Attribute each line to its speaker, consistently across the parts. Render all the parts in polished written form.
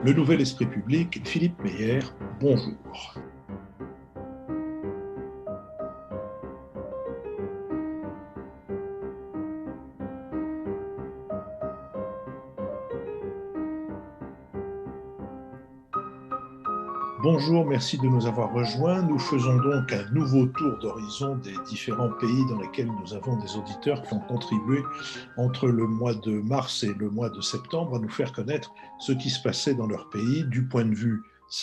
Speaker 1: Le Nouvel Esprit Public, Philippe Meyer, bonjour. Bonjour, merci de nous avoir rejoints. Nous faisons donc un nouveau tour d'horizon des différents pays dans lesquels nous avons des auditeurs qui ont contribué entre le mois de mars et le mois de septembre à nous faire connaître ce qui se passait dans leur pays du point de vue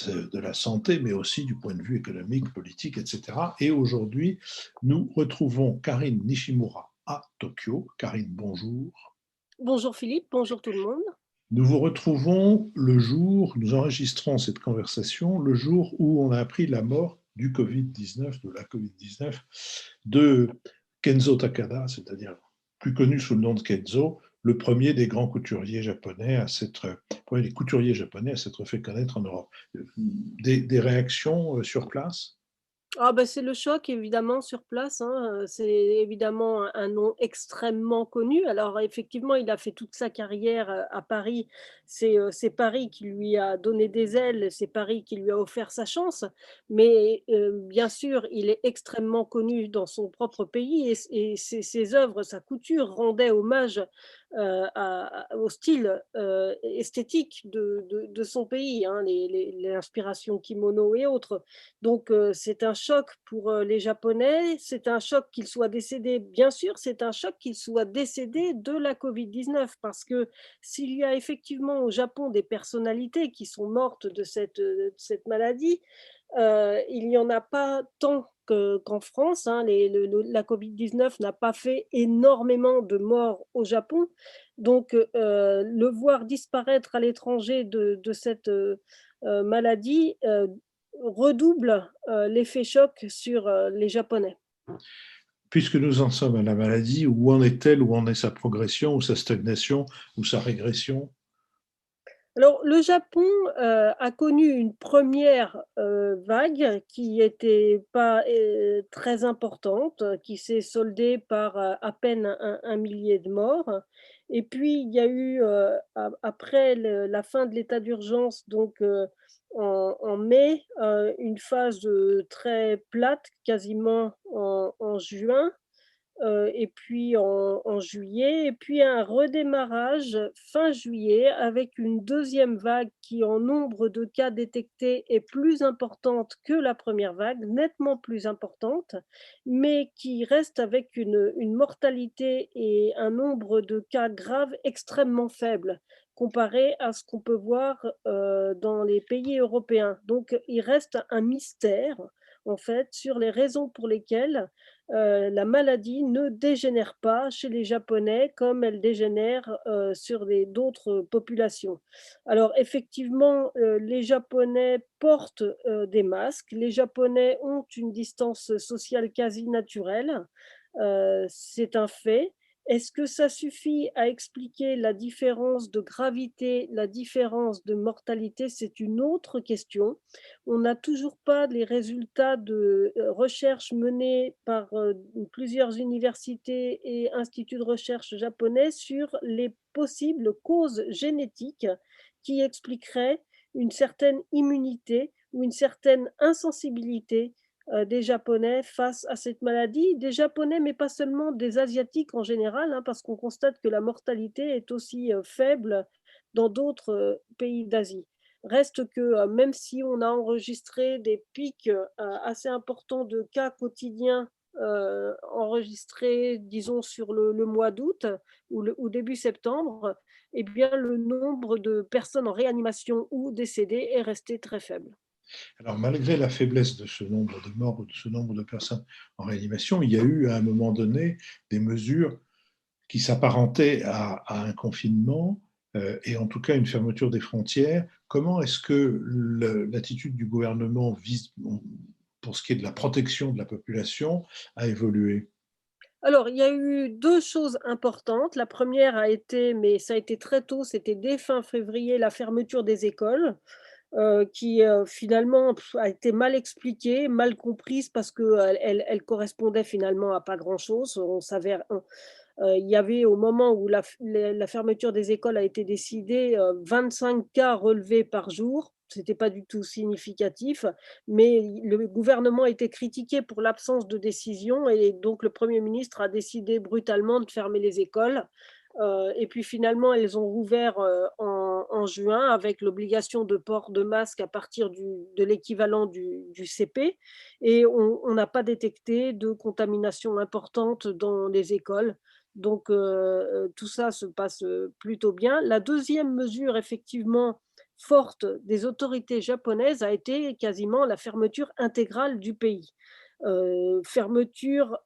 Speaker 1: de la santé, mais aussi du point de vue économique, politique, etc. Et aujourd'hui, nous retrouvons Karine Nishimura à Tokyo. Karine, bonjour.
Speaker 2: Bonjour Philippe, bonjour tout le monde.
Speaker 1: Nous vous retrouvons le jour, nous enregistrons cette conversation, le jour où on a appris la mort du Covid-19, de la Covid-19, de Kenzo Takada, c'est-à-dire plus connu sous le nom de Kenzo, le premier des grands couturiers japonais à s'être, premier des couturiers japonais à s'être fait connaître en Europe. Des réactions sur place?
Speaker 2: Ah bah, c'est le choc évidemment sur place, hein, c'est évidemment un nom extrêmement connu. Alors effectivement, il a fait toute sa carrière, à Paris. C'est Paris qui lui a donné des ailes, c'est Paris qui lui a offert sa chance. Mais, bien sûr, il est extrêmement connu dans son propre pays et ses œuvres, sa couture rendait hommage, au style, esthétique de son pays, hein, l'inspiration kimono et autres. Donc, c'est un choc pour, les Japonais, c'est un choc qu'il soit décédé bien sûr, c'est un choc qu'il soit décédé de la Covid-19 parce que s'il y a effectivement au Japon des personnalités qui sont mortes de cette maladie, il n'y en a pas tant qu'en France, hein. La Covid-19 n'a pas fait énormément de morts au Japon. Donc, le voir disparaître à l'étranger de cette, maladie, redouble, l'effet choc sur, les Japonais.
Speaker 1: Puisque nous en sommes à la maladie, où en est-elle, où en est sa progression, ou sa stagnation, ou sa régression?
Speaker 2: Alors le Japon, a connu une première vague qui était pas, très importante, qui s'est soldée par, à peine un millier de morts et puis il y a eu, après la fin de l'état d'urgence donc en mai, une phase, très plate quasiment en juin. Et puis en juillet et puis un redémarrage fin juillet avec une deuxième vague qui, en nombre de cas détectés, est plus importante que la première vague, nettement plus importante, mais qui reste avec une mortalité et un nombre de cas graves extrêmement faibles comparé à ce qu'on peut voir, dans les pays européens. Donc il reste un mystère, en fait, sur les raisons pour lesquelles la maladie ne dégénère pas chez les Japonais comme elle dégénère, sur les d'autres populations. Alors effectivement, les Japonais portent, des masques, les Japonais ont une distance sociale quasi naturelle, c'est un fait. Est-ce que ça suffit à expliquer la différence de gravité, la différence de mortalité? C'est une autre question. On n'a toujours pas les résultats de, recherches menées par, plusieurs universités et instituts de recherche japonais sur les possibles causes génétiques qui expliqueraient une certaine immunité ou une certaine insensibilité, des Japonais face à cette maladie. Des Japonais, mais pas seulement, des Asiatiques en général, hein, parce qu'on constate que la mortalité est aussi, faible dans d'autres, pays d'Asie. Reste que, même si on a enregistré des pics, assez importants de cas quotidiens, enregistrés, disons, sur le mois d'août ou début septembre, eh bien, le nombre de personnes en réanimation ou décédées est resté très faible.
Speaker 1: Alors, malgré la faiblesse de ce nombre de morts ou de ce nombre de personnes en réanimation, il y a eu à un moment donné des mesures qui s'apparentaient à un confinement et en tout cas une fermeture des frontières. Comment est-ce que l'attitude du gouvernement pour ce qui est de la protection de la population a évolué?
Speaker 2: Alors, il y a eu 2 choses importantes. La première a été, mais ça a été très tôt, c'était dès fin février, la fermeture des écoles, qui, finalement a été mal expliquée, mal comprise parce qu'elle elle correspondait finalement à pas grand chose. On savait Il y avait au moment où la fermeture des écoles a été décidée, 25 cas relevés par jour. C'était pas du tout significatif, mais le gouvernement a été critiqué pour l'absence de décision et donc le Premier ministre a décidé brutalement de fermer les écoles. Et puis finalement, elles ont rouvert, en juin avec l'obligation de port de masque à partir de l'équivalent du CP et on n'a pas détecté de contamination importante dans les écoles. Donc tout ça se passe, plutôt bien. La deuxième mesure effectivement forte des autorités japonaises a été quasiment la fermeture intégrale du pays. Fermeture,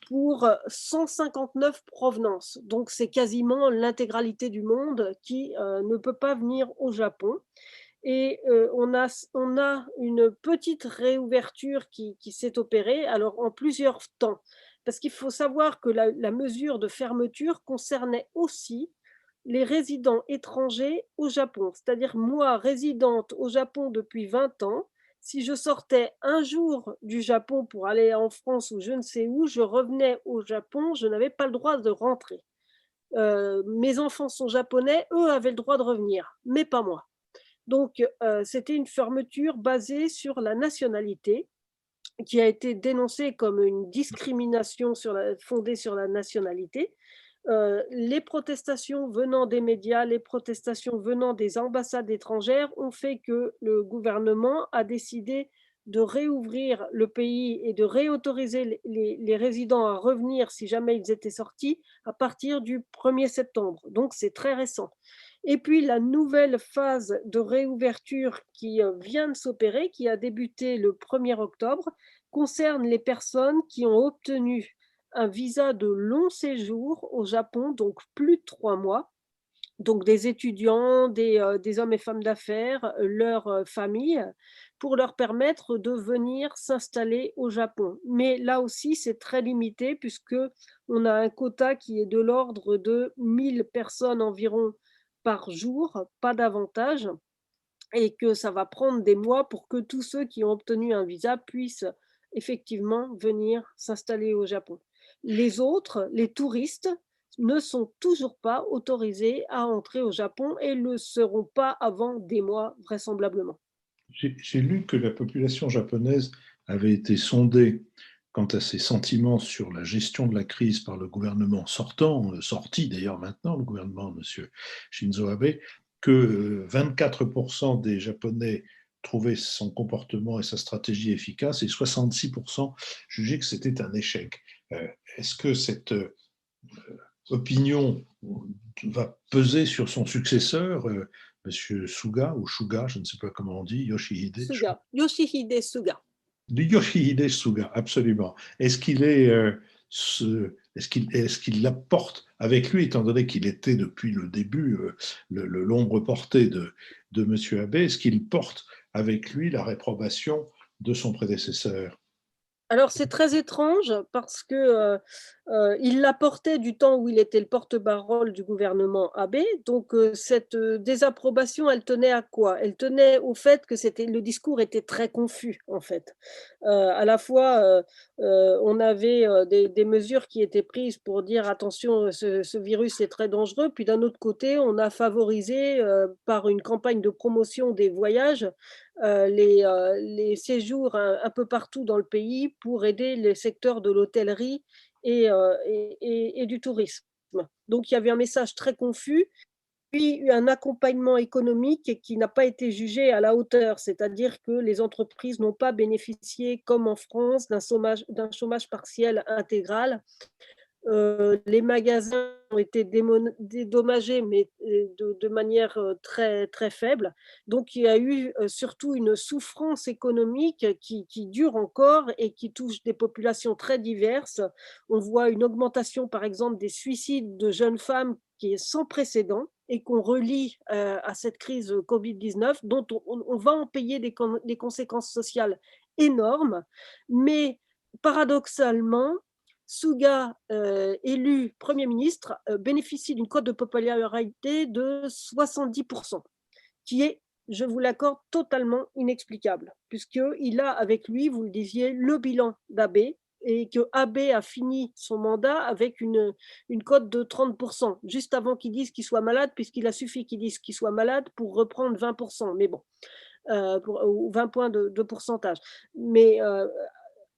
Speaker 2: pour 159 provenances. Donc c'est quasiment l'intégralité du monde qui, ne peut pas venir au Japon et on a une petite réouverture qui s'est opérée, alors en plusieurs temps. Parce qu'il faut savoir que la mesure de fermeture concernait aussi les résidents étrangers au Japon. C'est-à-dire moi, résidente au Japon depuis 20 ans, si je sortais un jour du Japon pour aller en France ou je ne sais où, je revenais au Japon, je n'avais pas le droit de rentrer. Mes enfants sont japonais, eux avaient le droit de revenir, mais pas moi. Donc, c'était une fermeture basée sur la nationalité qui a été dénoncée comme une discrimination fondée sur la nationalité. Les protestations venant des médias, les protestations venant des ambassades étrangères ont fait que le gouvernement a décidé de réouvrir le pays et de réautoriser les résidents à revenir si jamais ils étaient sortis à partir du 1er septembre. Donc c'est très récent. Et puis la nouvelle phase de réouverture qui vient de s'opérer, qui a débuté le 1er octobre, concerne les personnes qui ont obtenu un visa de long séjour au Japon, donc plus de 3 mois, donc des étudiants, des hommes et femmes d'affaires, leurs familles, pour leur permettre de venir s'installer au Japon. Mais là aussi, c'est très limité puisque on a un quota qui est de l'ordre de 1000 personnes environ par jour, pas davantage, et que ça va prendre des mois pour que tous ceux qui ont obtenu un visa puissent effectivement venir s'installer au Japon. Les autres, les touristes, ne sont toujours pas autorisés à entrer au Japon et ne le seront pas avant des mois vraisemblablement.
Speaker 1: J'ai lu que la population japonaise avait été sondée quant à ses sentiments sur la gestion de la crise par le gouvernement sortant, sorti d'ailleurs maintenant, le gouvernement de M. Shinzo Abe, que 24% des Japonais trouvaient son comportement et sa stratégie efficace et 66% jugeaient que c'était un échec. Est-ce que cette opinion va peser sur son successeur, Monsieur Suga ou Shuga, je ne sais pas comment on dit, Yoshihide, je crois.
Speaker 2: Suga, Yoshihide Suga.
Speaker 1: Yoshihide Suga, absolument. Est-ce qu'il l'apporte avec lui, étant donné qu'il était depuis le début l'ombre portée de M. Abe, est-ce qu'il porte avec lui la réprobation de son prédécesseur?
Speaker 2: Alors c'est très étrange parce que, il l'apportait du temps où il était le porte-parole du gouvernement Abe, donc cette, désapprobation, elle tenait à quoi? Elle tenait au fait que le discours était très confus, en fait. À la fois, on avait, des mesures qui étaient prises pour dire: «Attention, ce virus est très dangereux», puis d'un autre côté, on a favorisé, par une campagne de promotion des voyages, les séjours un peu partout dans le pays pour aider les secteurs de l'hôtellerie et du tourisme. Donc il y avait un message très confus, puis un accompagnement économique qui n'a pas été jugé à la hauteur. C'est-à-dire que les entreprises n'ont pas bénéficié, comme en France, d'un chômage partiel intégral. Les magasins ont été dédommagés, mais de manière, très, très faible. Donc il y a eu, surtout une souffrance économique qui dure encore et qui touche des populations très diverses. On voit une augmentation, par exemple, des suicides de jeunes femmes qui est sans précédent et qu'on relie, à cette crise, Covid-19 dont on va en payer des conséquences sociales énormes. Mais paradoxalement, Suga, élu Premier ministre, bénéficie d'une cote de popularité de 70, qui est, je vous l'accorde, totalement inexplicable, puisqu'il a avec lui, vous le disiez, le bilan d'Abe, et que Abe a fini son mandat avec une cote de 30%, juste avant qu'il dise qu'il soit malade, puisqu'il a suffi qu'il dise qu'il soit malade pour reprendre 20%. Mais bon, ou 20 points de pourcentage. Mais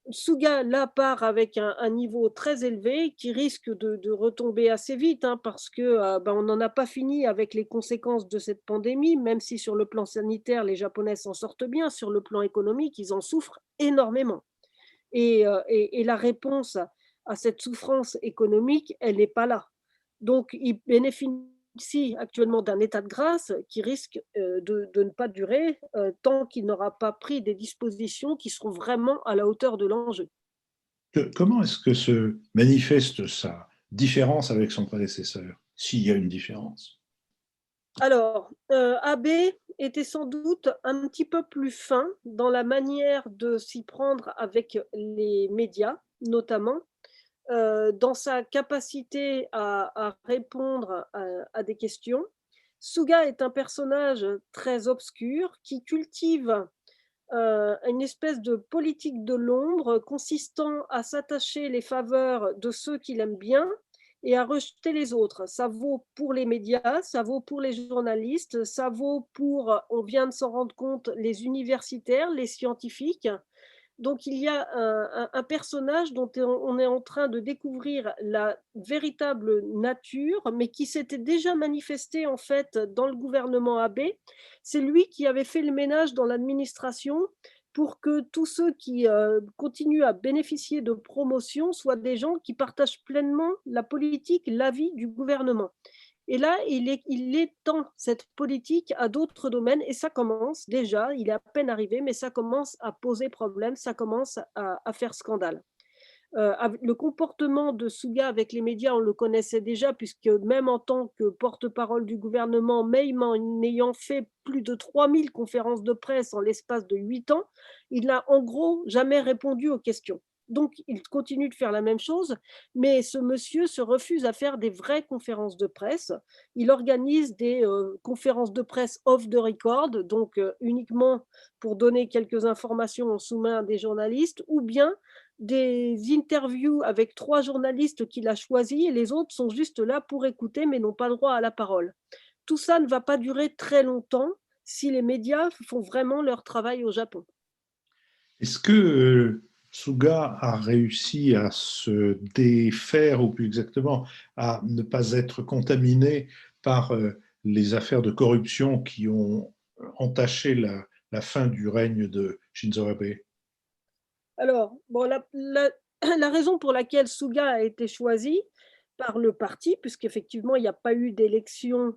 Speaker 2: Suga, là, part avec un niveau très élevé qui risque de retomber assez vite, hein, parce que on n'en a pas fini avec les conséquences de cette pandémie, même si sur le plan sanitaire, les Japonais s'en sortent bien, sur le plan économique, ils en souffrent énormément. Et la réponse à cette souffrance économique, elle n'est pas là. Donc, il bénéficie actuellement d'un état de grâce qui risque de ne pas durer tant qu'il n'aura pas pris des dispositions qui seront vraiment à la hauteur de l'enjeu.
Speaker 1: Comment est-ce que se manifeste sa différence avec son prédécesseur, s'il y a une différence?
Speaker 2: Alors, Abe était sans doute un petit peu plus fin dans la manière de s'y prendre avec les médias, notamment, dans sa capacité à répondre à des questions. Suga est un personnage très obscur qui cultive une espèce de politique de l'ombre consistant à s'attacher les faveurs de ceux qu'il aime bien et à rejeter les autres. Ça vaut pour les médias, ça vaut pour les journalistes, ça vaut pour, on vient de s'en rendre compte, les universitaires, les scientifiques. Donc il y a un personnage dont on est en train de découvrir la véritable nature, mais qui s'était déjà manifesté en fait dans le gouvernement Abe. C'est lui qui avait fait le ménage dans l'administration pour que tous ceux qui continuent à bénéficier de promotions soient des gens qui partagent pleinement la politique, l'avis du gouvernement. Et là, il étend cette politique à d'autres domaines et ça commence déjà, il est à peine arrivé, mais ça commence à poser problème, ça commence à faire scandale. Le comportement de Suga avec les médias, on le connaissait déjà, puisque même en tant que porte-parole du gouvernement, même en ayant fait plus de 3000 conférences de presse en l'espace de 8 ans, il n'a en gros jamais répondu aux questions. Donc, il continue de faire la même chose, mais ce monsieur se refuse à faire des vraies conférences de presse. Il organise des conférences de presse off the record, donc uniquement pour donner quelques informations sous main des journalistes, ou bien des interviews avec 3 journalistes qu'il a choisis et les autres sont juste là pour écouter mais n'ont pas le droit à la parole. Tout ça ne va pas durer très longtemps si les médias font vraiment leur travail au Japon.
Speaker 1: Est-ce que Suga a réussi à se défaire, ou plus exactement, à ne pas être contaminé par les affaires de corruption qui ont entaché la fin du règne de Shinzo Abe?
Speaker 2: Alors, bon, la raison pour laquelle Suga a été choisi par le parti, puisqu'effectivement il n'y a pas eu d'élection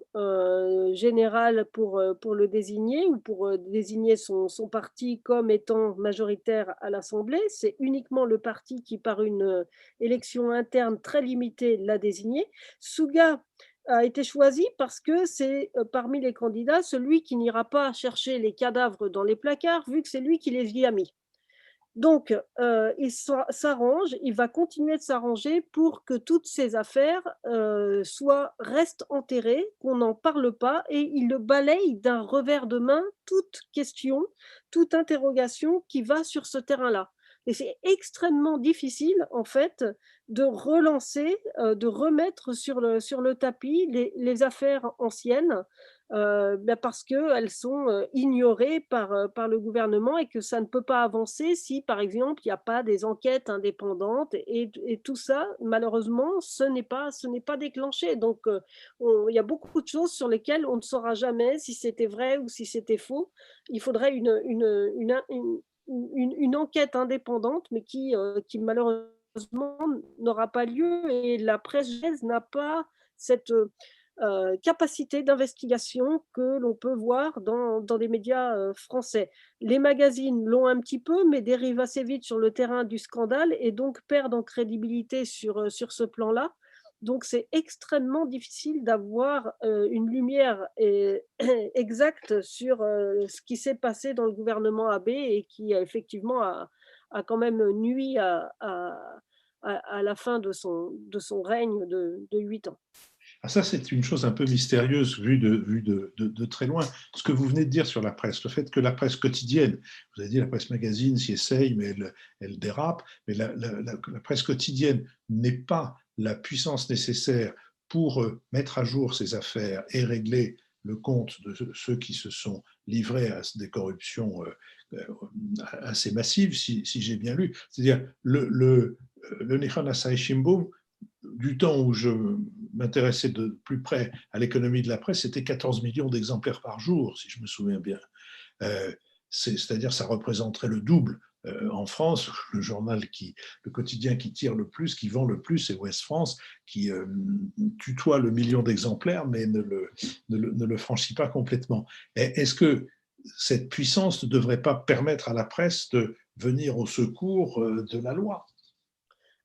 Speaker 2: générale pour le désigner ou pour désigner son parti comme étant majoritaire à l'Assemblée, c'est uniquement le parti qui, par une élection interne très limitée, l'a désigné. Suga a été choisi parce que c'est parmi les candidats celui qui n'ira pas chercher les cadavres dans les placards, vu que c'est lui qui les y a mis. Donc, il s'arrange, il va continuer de s'arranger pour que toutes ces affaires restent enterrées, qu'on n'en parle pas et il le balaye d'un revers de main toute question, toute interrogation qui va sur ce terrain-là. Et c'est extrêmement difficile, en fait, de relancer, de remettre sur le tapis les affaires anciennes, parce qu'elles sont ignorées par le gouvernement et que ça ne peut pas avancer si, par exemple, il n'y a pas des enquêtes indépendantes et tout ça, malheureusement, ce n'est pas déclenché. Donc, il y a beaucoup de choses sur lesquelles on ne saura jamais si c'était vrai ou si c'était faux. Il faudrait une enquête indépendante, mais qui malheureusement n'aura pas lieu et la presse japonaise n'a pas cette capacité d'investigation que l'on peut voir dans les médias français. Les magazines l'ont un petit peu, mais dérivent assez vite sur le terrain du scandale et donc perdent en crédibilité sur ce plan-là. Donc c'est extrêmement difficile d'avoir une lumière exacte sur ce qui s'est passé dans le gouvernement Abe et qui effectivement a quand même nui à la fin de son règne de 8 ans.
Speaker 1: Ah, ça, c'est une chose un peu mystérieuse vue de très loin. Ce que vous venez de dire sur la presse, le fait que la presse quotidienne, vous avez dit la presse magazine s'y essaye, mais elle dérape, mais la presse quotidienne n'est pas la puissance nécessaire pour mettre à jour ses affaires et régler le compte de ceux qui se sont livrés à des corruptions assez massives, si j'ai bien lu. C'est-à-dire, le Nihon Asahi Shimbun, du temps où je m'intéressais de plus près à l'économie de la presse, c'était 14 millions d'exemplaires par jour, si je me souviens bien. Euh, C'est-à-dire ça représenterait le double. En France, le quotidien qui tire le plus, qui vend le plus, c'est Ouest France, qui tutoie le million d'exemplaires, mais ne le franchit pas complètement. Est-ce que cette puissance ne devrait pas permettre à la presse de venir au secours de la loi?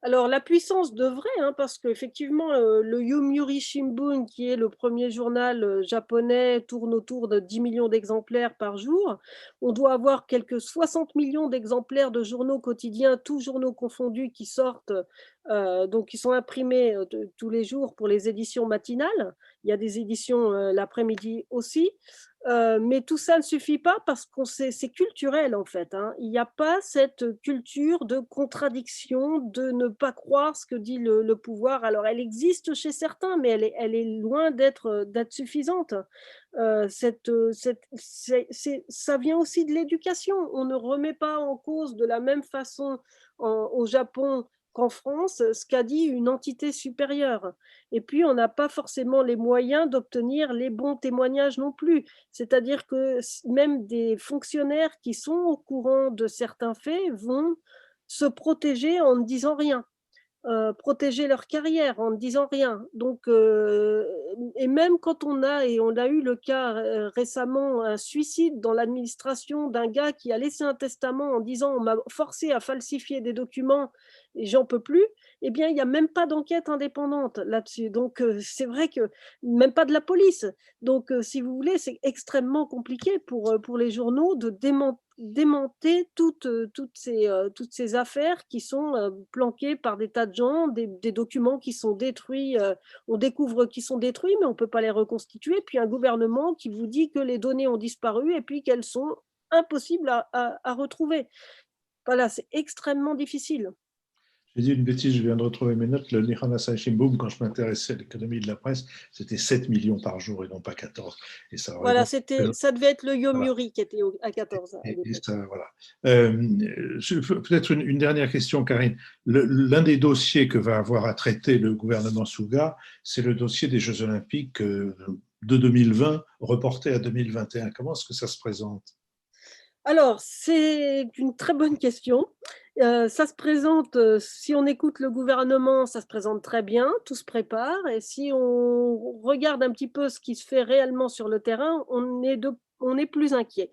Speaker 2: Alors la puissance devrait, hein, parce qu'effectivement, le Yomiuri Shimbun, qui est le premier journal, japonais, tourne autour de 10 millions d'exemplaires par jour. On doit avoir quelques 60 millions d'exemplaires de journaux quotidiens, tous journaux confondus, qui sortent, donc qui sont imprimés, tous les jours pour les éditions matinales. Il y a des éditions, l'après-midi aussi. Mais tout ça ne suffit pas parce qu'on c'est culturel en fait, hein. Il n'y a pas cette culture de contradiction, de ne pas croire ce que dit le pouvoir. Alors elle existe chez certains, mais elle est loin d'être suffisante. Ça vient aussi de l'éducation. On ne remet pas en cause de la même façon au Japon qu'en France ce qu'a dit une entité supérieure. Et puis on n'a pas forcément les moyens d'obtenir les bons témoignages non plus. C'est-à-dire que même des fonctionnaires qui sont au courant de certains faits vont se protéger en ne disant rien, protéger leur carrière en ne disant rien. Donc, et même quand on a eu le cas récemment, un suicide dans l'administration d'un gars qui a laissé un testament en disant on m'a forcé à falsifier des documents et j'en peux plus, eh bien, il n'y a même pas d'enquête indépendante là-dessus. Donc, c'est vrai que même pas de la police. Donc, si vous voulez, c'est extrêmement compliqué pour les journaux de démonter toutes ces affaires qui sont planquées par des tas de gens, des documents qui sont détruits, on découvre qu'ils sont détruits, mais on ne peut pas les reconstituer, puis un gouvernement qui vous dit que les données ont disparu et puis qu'elles sont impossibles à retrouver. Voilà, c'est extrêmement difficile.
Speaker 1: J'ai dit une bêtise, je viens de retrouver mes notes. Le Nihon Asahi Shimbun, quand je m'intéressais à l'économie de la presse, c'était 7 millions par jour et non pas 14. Et ça aurait
Speaker 2: Voilà,
Speaker 1: donc.
Speaker 2: ça devait être le
Speaker 1: Voilà.
Speaker 2: Yomiuri qui était à 14 à
Speaker 1: Et
Speaker 2: l'époque.
Speaker 1: ça, voilà. Peut-être une dernière question, Karine. L'un des dossiers que va avoir à traiter le gouvernement Suga, c'est le dossier des Jeux Olympiques de 2020, reporté à 2021. Comment est-ce que ça se présente?
Speaker 2: Alors, c'est une très bonne question. Ça se présente, si on écoute le gouvernement, ça se présente très bien, tout se prépare et si on regarde un petit peu ce qui se fait réellement sur le terrain, on est plus inquiet.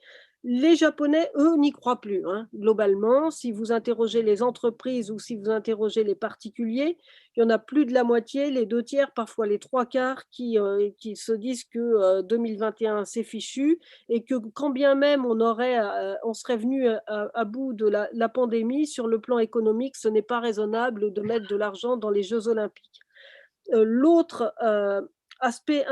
Speaker 2: Les Japonais, eux, n'y croient plus, hein, globalement. Si vous interrogez les entreprises ou si vous interrogez les particuliers, il y en a plus de la moitié, les 2 tiers, parfois les 3 quarts qui se disent que, 2021, c'est fichu et que quand bien même on serait venu à bout de la pandémie, sur le plan économique, ce n'est pas raisonnable de mettre de l'argent dans les Jeux olympiques. L'autre aspect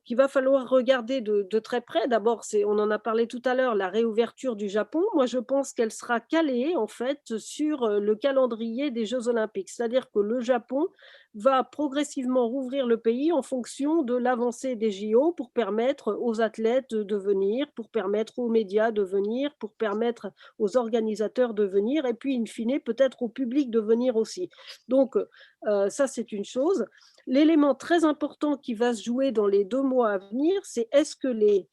Speaker 2: qu'il va falloir regarder de très près, d'abord, on en a parlé tout à l'heure, la réouverture du Japon. Moi, je pense qu'elle sera calée en fait sur le calendrier des Jeux olympiques. C'est-à-dire que le Japon va progressivement rouvrir le pays en fonction de l'avancée des JO pour permettre aux athlètes de venir, pour permettre aux médias de venir, pour permettre aux organisateurs de venir et puis, in fine, peut-être au public de venir aussi. Donc, ça, c'est une chose. L'élément très important qui va se jouer dans les 2 mois à venir, c'est est-ce que les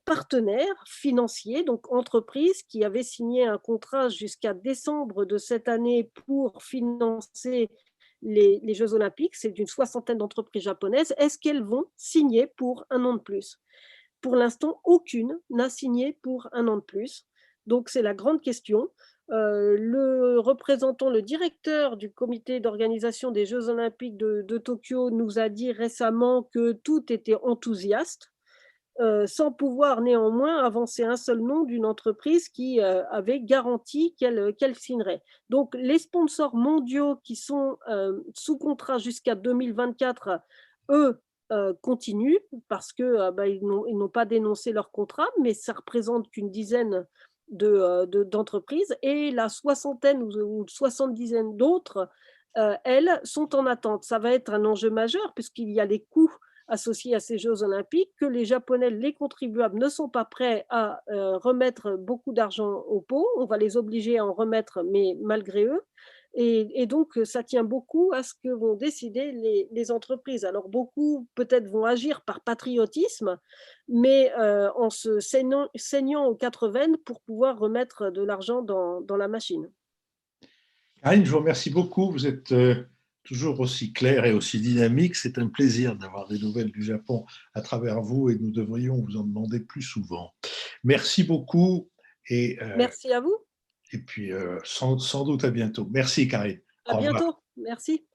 Speaker 2: partenaires financiers, donc entreprises qui avaient signé un contrat jusqu'à décembre de cette année pour financer les Jeux olympiques, c'est d'une soixantaine d'entreprises japonaises, est-ce qu'elles vont signer pour 1 an de plus? Pour l'instant, aucune n'a signé pour 1 an de plus. Donc c'est la grande question. Le directeur du comité d'organisation des Jeux olympiques de Tokyo nous a dit récemment que tout était enthousiaste, sans pouvoir néanmoins avancer un seul nom d'une entreprise qui avait garanti qu'elle signerait. Donc les sponsors mondiaux qui sont sous contrat jusqu'à 2024 eux, continuent parce que, bah, ils n'ont pas dénoncé leur contrat, mais ça représente qu'une dizaine d'entreprises et la soixantaine ou soixante-dizaine d'autres, elles, sont en attente. Ça va être un enjeu majeur puisqu'il y a les coûts associés à ces jeux olympiques que les Japonais, les contribuables, ne sont pas prêts à, remettre beaucoup d'argent au pot. On va les obliger à en remettre, mais malgré eux. Et donc, ça tient beaucoup à ce que vont décider les entreprises. Alors beaucoup, peut-être, vont agir par patriotisme, mais en se saignant aux 4 veines pour pouvoir remettre de l'argent dans la machine.
Speaker 1: Karine, je vous remercie beaucoup. Vous êtes toujours aussi claire et aussi dynamique. C'est un plaisir d'avoir des nouvelles du Japon à travers vous et nous devrions vous en demander plus souvent. Merci beaucoup et,
Speaker 2: Merci à vous.
Speaker 1: et puis sans doute à bientôt. Merci Karine.
Speaker 2: À
Speaker 1: Au revoir.
Speaker 2: bientôt. Merci.